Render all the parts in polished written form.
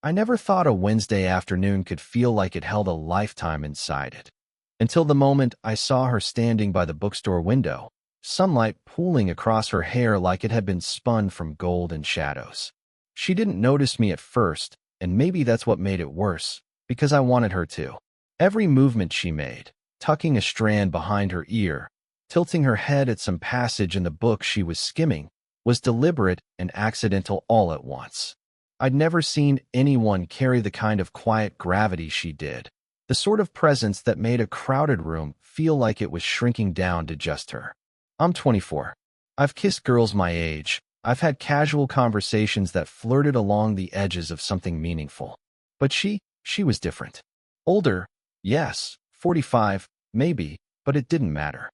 I never thought a Wednesday afternoon could feel like it held a lifetime inside it. Until the moment I saw her standing by the bookstore window, sunlight pooling across her hair like it had been spun from gold and shadows. She didn't notice me at first, and maybe that's what made it worse, because I wanted her to. Every movement she made, tucking a strand behind her ear, tilting her head at some passage in the book she was skimming, was deliberate and accidental all at once. I'd never seen anyone carry the kind of quiet gravity she did, the sort of presence that made a crowded room feel like it was shrinking down to just her. I'm 24. I've kissed girls my age. I've had casual conversations that flirted along the edges of something meaningful. But she was different. Older, yes, 45, maybe, but it didn't matter.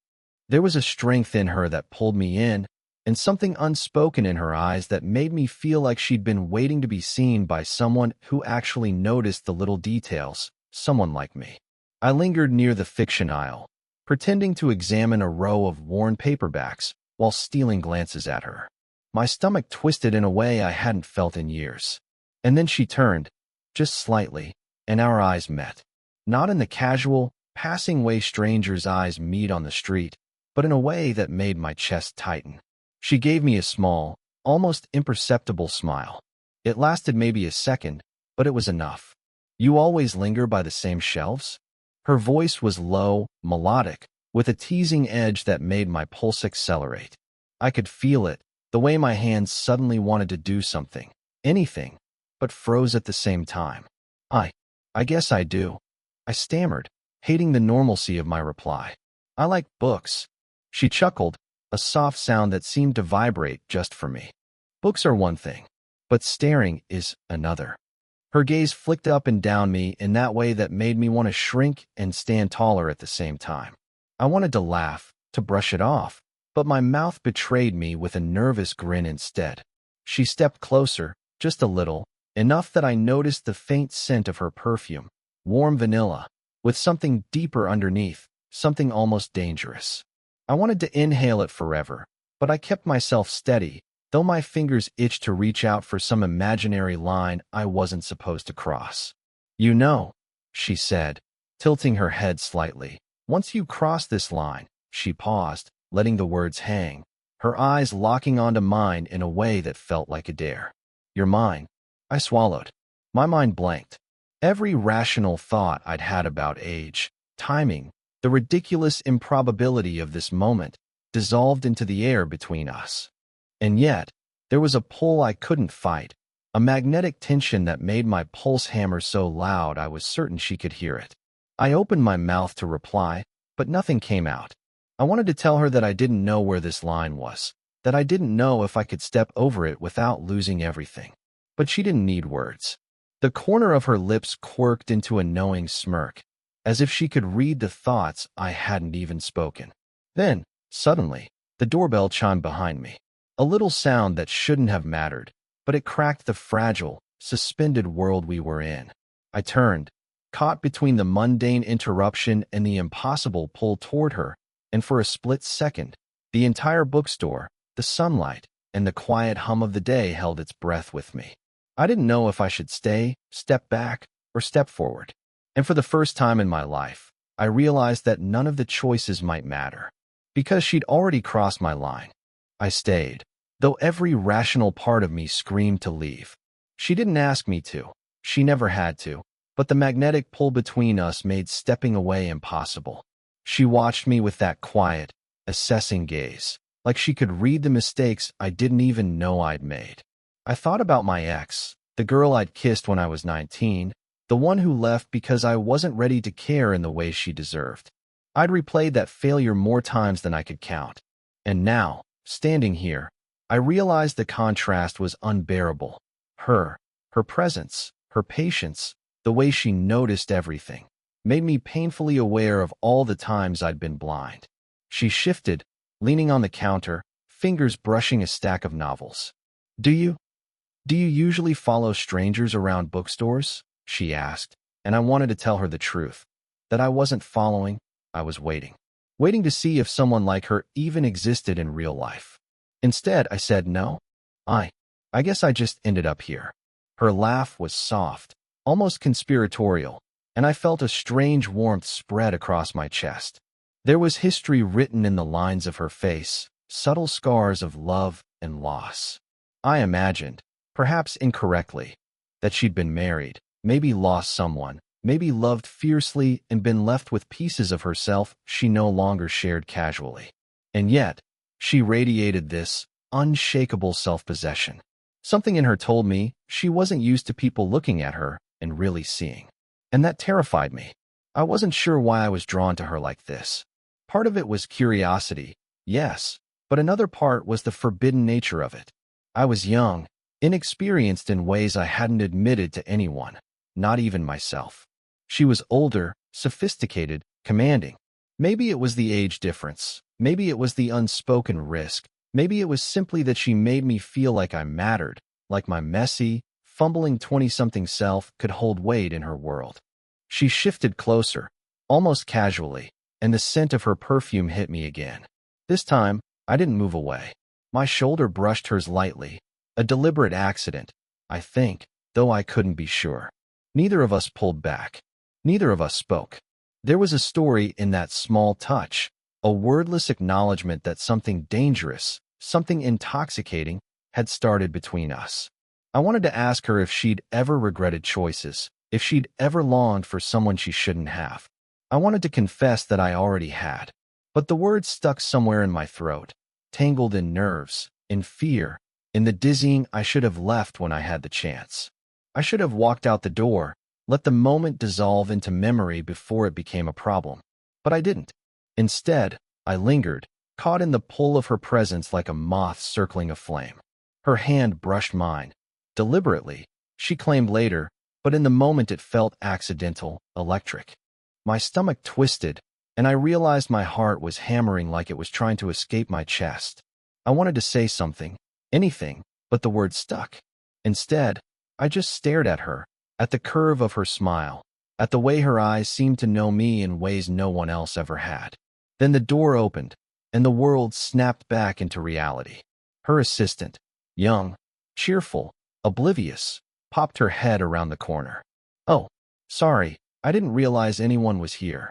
There was a strength in her that pulled me in, and something unspoken in her eyes that made me feel like she'd been waiting to be seen by someone who actually noticed the little details, someone like me. I lingered near the fiction aisle, pretending to examine a row of worn paperbacks while stealing glances at her. My stomach twisted in a way I hadn't felt in years. And then she turned, just slightly, and our eyes met. Not in the casual, passing way strangers' eyes meet on the street, but in a way that made my chest tighten. She gave me a small, almost imperceptible smile. It lasted maybe a second, but it was enough. You always linger by the same shelves? Her voice was low, melodic, with a teasing edge that made my pulse accelerate. I could feel it, the way my hands suddenly wanted to do something, anything, but froze at the same time. I guess I do. I stammered, hating the normalcy of my reply. I like books. She chuckled, a soft sound that seemed to vibrate just for me. Books are one thing, but staring is another. Her gaze flicked up and down me in that way that made me want to shrink and stand taller at the same time. I wanted to laugh, to brush it off, but my mouth betrayed me with a nervous grin instead. She stepped closer, just a little, enough that I noticed the faint scent of her perfume, warm vanilla, with something deeper underneath, something almost dangerous. I wanted to inhale it forever, but I kept myself steady, though my fingers itched to reach out for some imaginary line I wasn't supposed to cross. You know, she said, tilting her head slightly. Once you cross this line, she paused, letting the words hang, her eyes locking onto mine in a way that felt like a dare. You're mine. I swallowed. My mind blanked. Every rational thought I'd had about age, timing, the ridiculous improbability of this moment dissolved into the air between us. And yet, there was a pull I couldn't fight, a magnetic tension that made my pulse hammer so loud I was certain she could hear it. I opened my mouth to reply, but nothing came out. I wanted to tell her that I didn't know where this line was, that I didn't know if I could step over it without losing everything. But she didn't need words. The corner of her lips quirked into a knowing smirk, as if she could read the thoughts I hadn't even spoken. Then, suddenly, the doorbell chimed behind me. A little sound that shouldn't have mattered, but it cracked the fragile, suspended world we were in. I turned, caught between the mundane interruption and the impossible pull toward her, and for a split second, the entire bookstore, the sunlight, and the quiet hum of the day held its breath with me. I didn't know if I should stay, step back, or step forward. And for the first time in my life, I realized that none of the choices might matter. Because she'd already crossed my line. I stayed, though every rational part of me screamed to leave. She didn't ask me to. She never had to. But the magnetic pull between us made stepping away impossible. She watched me with that quiet, assessing gaze, like she could read the mistakes I didn't even know I'd made. I thought about my ex, the girl I'd kissed when I was 19, the one who left because I wasn't ready to care in the way she deserved. I'd replayed that failure more times than I could count. And now, standing here, I realized the contrast was unbearable. Her presence, her patience, the way she noticed everything, made me painfully aware of all the times I'd been blind. She shifted, leaning on the counter, fingers brushing a stack of novels. Do you usually follow strangers around bookstores? She asked, and I wanted to tell her the truth. That I wasn't following, I was waiting. Waiting to see if someone like her even existed in real life. Instead, I said no. I guess I just ended up here. Her laugh was soft, almost conspiratorial, and I felt a strange warmth spread across my chest. There was history written in the lines of her face, subtle scars of love and loss. I imagined, perhaps incorrectly, that she'd been married, maybe lost someone, maybe loved fiercely and been left with pieces of herself she no longer shared casually. And yet, she radiated this unshakable self-possession. Something in her told me she wasn't used to people looking at her and really seeing. And that terrified me. I wasn't sure why I was drawn to her like this. Part of it was curiosity, yes, but another part was the forbidden nature of it. I was young, inexperienced in ways I hadn't admitted to anyone, not even myself. She was older, sophisticated, commanding. Maybe it was the age difference. Maybe it was the unspoken risk. Maybe it was simply that she made me feel like I mattered, like my messy, fumbling 20-something self could hold weight in her world. She shifted closer, almost casually, and the scent of her perfume hit me again. This time, I didn't move away. My shoulder brushed hers lightly, a deliberate accident, I think, though I couldn't be sure. Neither of us pulled back. Neither of us spoke. There was a story in that small touch, a wordless acknowledgement that something dangerous, something intoxicating, had started between us. I wanted to ask her if she'd ever regretted choices, if she'd ever longed for someone she shouldn't have. I wanted to confess that I already had. But the words stuck somewhere in my throat, tangled in nerves, in fear, in the dizzying I should have left when I had the chance. I should have walked out the door, let the moment dissolve into memory before it became a problem. But I didn't. Instead, I lingered, caught in the pull of her presence like a moth circling a flame. Her hand brushed mine. Deliberately, she claimed later, but in the moment it felt accidental, electric. My stomach twisted, and I realized my heart was hammering like it was trying to escape my chest. I wanted to say something, anything, but the word stuck. Instead, I just stared at her, at the curve of her smile, at the way her eyes seemed to know me in ways no one else ever had. Then the door opened, and the world snapped back into reality. Her assistant, young, cheerful, oblivious, popped her head around the corner. "Oh, sorry, I didn't realize anyone was here."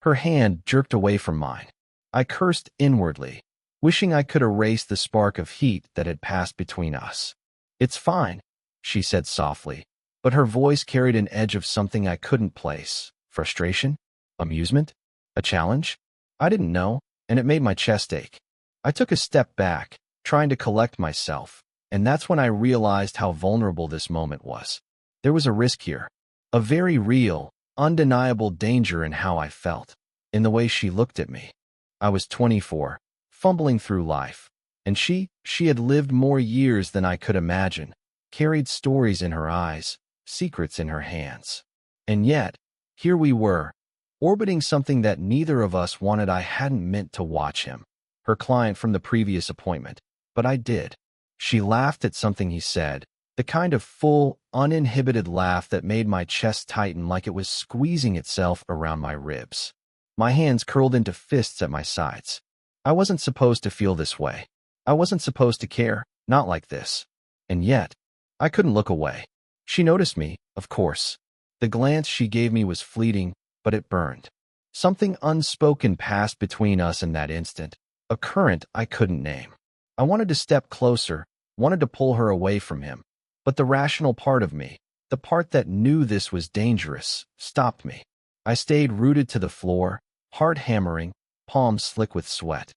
Her hand jerked away from mine. I cursed inwardly, wishing I could erase the spark of heat that had passed between us. "It's fine," she said softly, but her voice carried an edge of something I couldn't place. Frustration? Amusement? A challenge? I didn't know, and it made my chest ache. I took a step back, trying to collect myself, and that's when I realized how vulnerable this moment was. There was a risk here, a very real, undeniable danger in how I felt, in the way she looked at me. I was 24, fumbling through life, and she had lived more years than I could imagine, carried stories in her eyes, secrets in her hands. And yet, here we were, orbiting something that neither of us wanted. I hadn't meant to watch him, her client from the previous appointment, but I did. She laughed at something he said, the kind of full, uninhibited laugh that made my chest tighten like it was squeezing itself around my ribs. My hands curled into fists at my sides. I wasn't supposed to feel this way. I wasn't supposed to care, not like this. And yet, I couldn't look away. She noticed me, of course. The glance she gave me was fleeting, but it burned. Something unspoken passed between us in that instant, a current I couldn't name. I wanted to step closer, wanted to pull her away from him, but the rational part of me, the part that knew this was dangerous, stopped me. I stayed rooted to the floor, heart hammering, palms slick with sweat.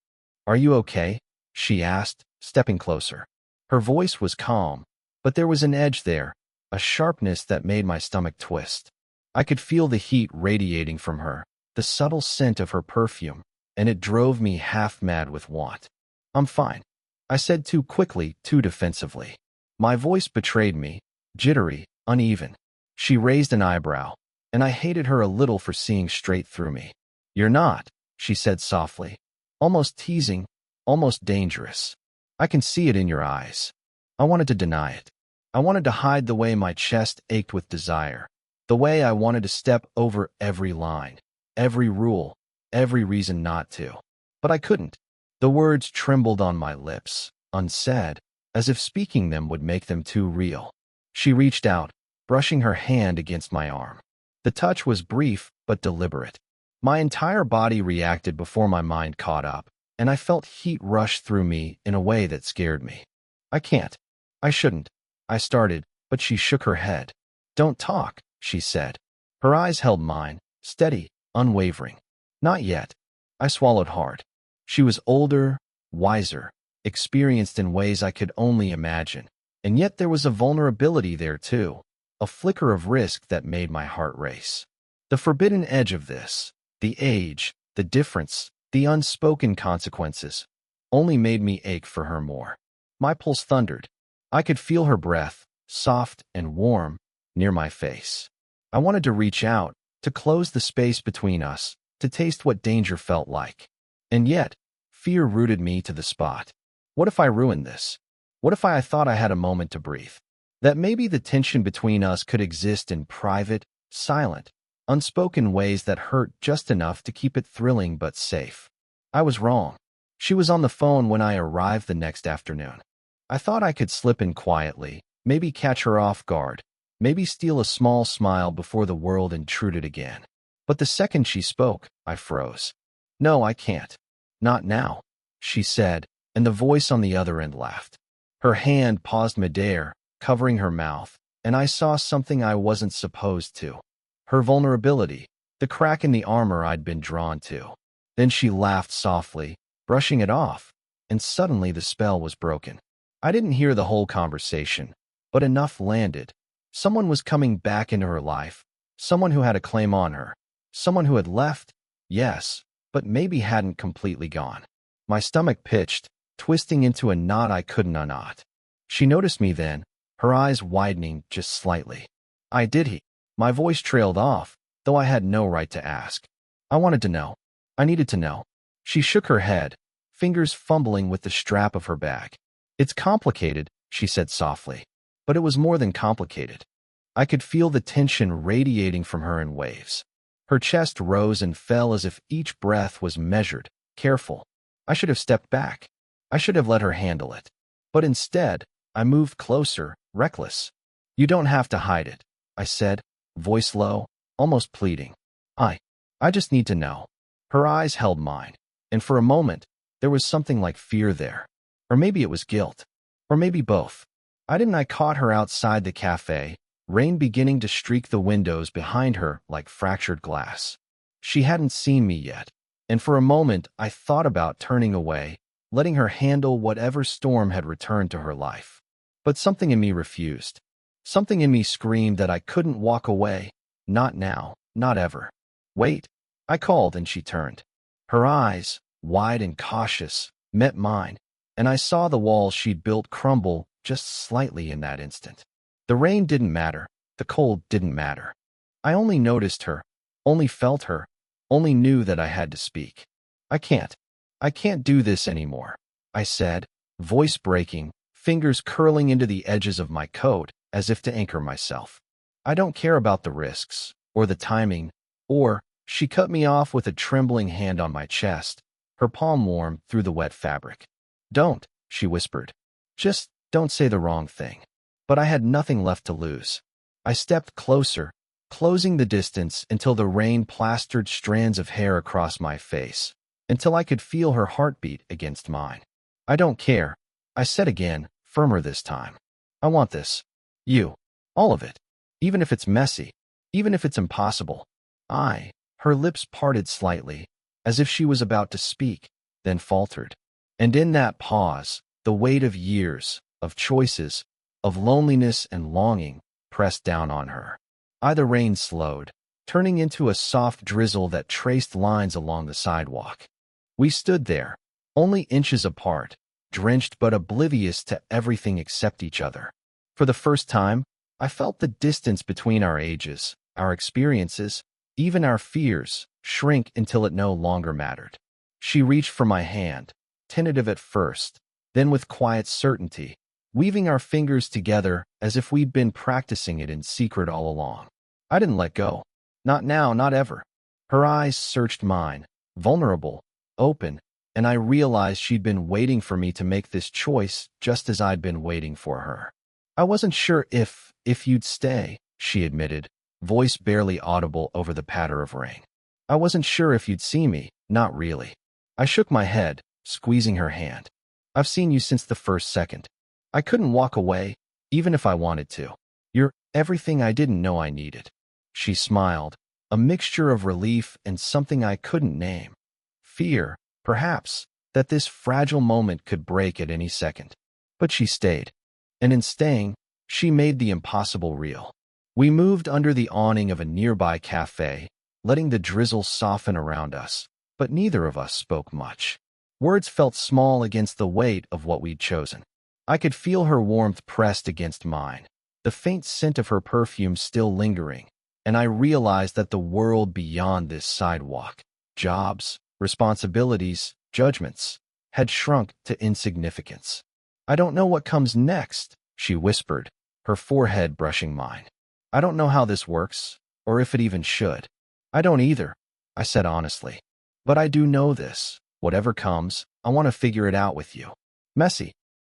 "Are you okay?" she asked, stepping closer. Her voice was calm, but there was an edge there, a sharpness that made my stomach twist. I could feel the heat radiating from her, the subtle scent of her perfume, and it drove me half mad with want. "I'm fine," I said too quickly, too defensively. My voice betrayed me, jittery, uneven. She raised an eyebrow, and I hated her a little for seeing straight through me. "You're not," she said softly, almost teasing, almost dangerous. "I can see it in your eyes." I wanted to deny it. I wanted to hide the way my chest ached with desire, the way I wanted to step over every line, every rule, every reason not to. But I couldn't. The words trembled on my lips, unsaid, as if speaking them would make them too real. She reached out, brushing her hand against my arm. The touch was brief but deliberate. My entire body reacted before my mind caught up, and I felt heat rush through me in a way that scared me. I can't. I shouldn't. I started, but she shook her head. Don't talk, she said. Her eyes held mine, steady, unwavering. Not yet. I swallowed hard. She was older, wiser, experienced in ways I could only imagine. And yet there was a vulnerability there too, a flicker of risk that made my heart race. The forbidden edge of this, the age, the difference, the unspoken consequences, only made me ache for her more. My pulse thundered. I could feel her breath, soft and warm, near my face. I wanted to reach out, to close the space between us, to taste what danger felt like. And yet, fear rooted me to the spot. What if I ruined this? What if I thought I had a moment to breathe? That maybe the tension between us could exist in private, silent, unspoken ways that hurt just enough to keep it thrilling but safe. I was wrong. She was on the phone when I arrived the next afternoon. I thought I could slip in quietly, maybe catch her off guard, maybe steal a small smile before the world intruded again. But the second she spoke, I froze. No, I can't. Not now, she said, and the voice on the other end laughed. Her hand paused midair, covering her mouth, and I saw something I wasn't supposed to. Her vulnerability, the crack in the armor I'd been drawn to. Then she laughed softly, brushing it off, and suddenly the spell was broken. I didn't hear the whole conversation, but enough landed. Someone was coming back into her life, someone who had a claim on her, someone who had left, yes, but maybe hadn't completely gone. My stomach pitched, twisting into a knot I couldn't unknot. She noticed me then, her eyes widening just slightly. Did he? My voice trailed off, though I had no right to ask. I wanted to know. I needed to know. She shook her head, fingers fumbling with the strap of her bag. It's complicated, she said softly. But it was more than complicated. I could feel the tension radiating from her in waves. Her chest rose and fell as if each breath was measured, careful. I should have stepped back. I should have let her handle it. But instead, I moved closer, reckless. You don't have to hide it, I said, voice low, almost pleading. I just need to know. Her eyes held mine, and for a moment, there was something like fear there. Or maybe it was guilt. Or maybe both. I caught her outside the cafe, rain beginning to streak the windows behind her like fractured glass. She hadn't seen me yet, and for a moment I thought about turning away, letting her handle whatever storm had returned to her life. But something in me refused. Something in me screamed that I couldn't walk away. Not now, not ever. Wait, I called, and she turned. Her eyes, wide and cautious, met mine, and I saw the walls she'd built crumble just slightly in that instant. The rain didn't matter. The cold didn't matter. I only noticed her, only felt her, only knew that I had to speak. I can't do this anymore, I said, voice breaking, fingers curling into the edges of my coat as if to anchor myself. I don't care about the risks, or the timing, she cut me off with a trembling hand on my chest, her palm warm through the wet fabric. Don't, she whispered. Just don't say the wrong thing. But I had nothing left to lose. I stepped closer, closing the distance until the rain plastered strands of hair across my face, until I could feel her heartbeat against mine. I don't care, I said again, firmer this time. I want this. You. All of it. Even if it's messy. Even if it's impossible. Her lips parted slightly, as if she was about to speak, then faltered. And in that pause, the weight of years, of choices, of loneliness and longing pressed down on her. The rain slowed, turning into a soft drizzle that traced lines along the sidewalk. We stood there, only inches apart, drenched but oblivious to everything except each other. For the first time, I felt the distance between our ages, our experiences, even our fears, shrink until it no longer mattered. She reached for my hand, tentative at first, then with quiet certainty, weaving our fingers together as if we'd been practicing it in secret all along. I didn't let go. Not now, not ever. Her eyes searched mine, vulnerable, open, and I realized she'd been waiting for me to make this choice just as I'd been waiting for her. I wasn't sure if you'd stay, she admitted, voice barely audible over the patter of rain. I wasn't sure if you'd see me, not really. I shook my head, squeezing her hand. I've seen you since the first second. I couldn't walk away, even if I wanted to. You're everything I didn't know I needed. She smiled, a mixture of relief and something I couldn't name. Fear, perhaps, that this fragile moment could break at any second. But she stayed. And in staying, she made the impossible real. We moved under the awning of a nearby cafe, letting the drizzle soften around us, but neither of us spoke much. Words felt small against the weight of what we'd chosen. I could feel her warmth pressed against mine, the faint scent of her perfume still lingering, and I realized that the world beyond this sidewalk, jobs, responsibilities, judgments, had shrunk to insignificance. I don't know what comes next, she whispered, her forehead brushing mine. I don't know how this works, or if it even should. I don't either, I said honestly. But I do know this. Whatever comes, I want to figure it out with you. Messy,